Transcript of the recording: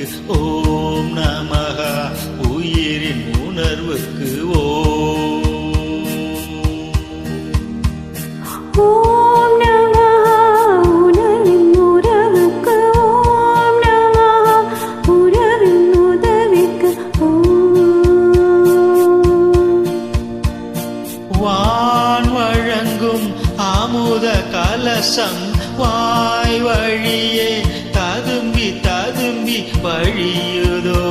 உயிருக்கு ஓம் நமஹ உயிரின் உணர்வுக்கு ஓம் நமஹ உணர்வின் உறவுக்கு ஓம் நமஹ உறவின் உதவிக்கு வான் வழங்கும் அமுத கலசம் வாய் வழியே ததும்பி ததும்பி வழியுதோ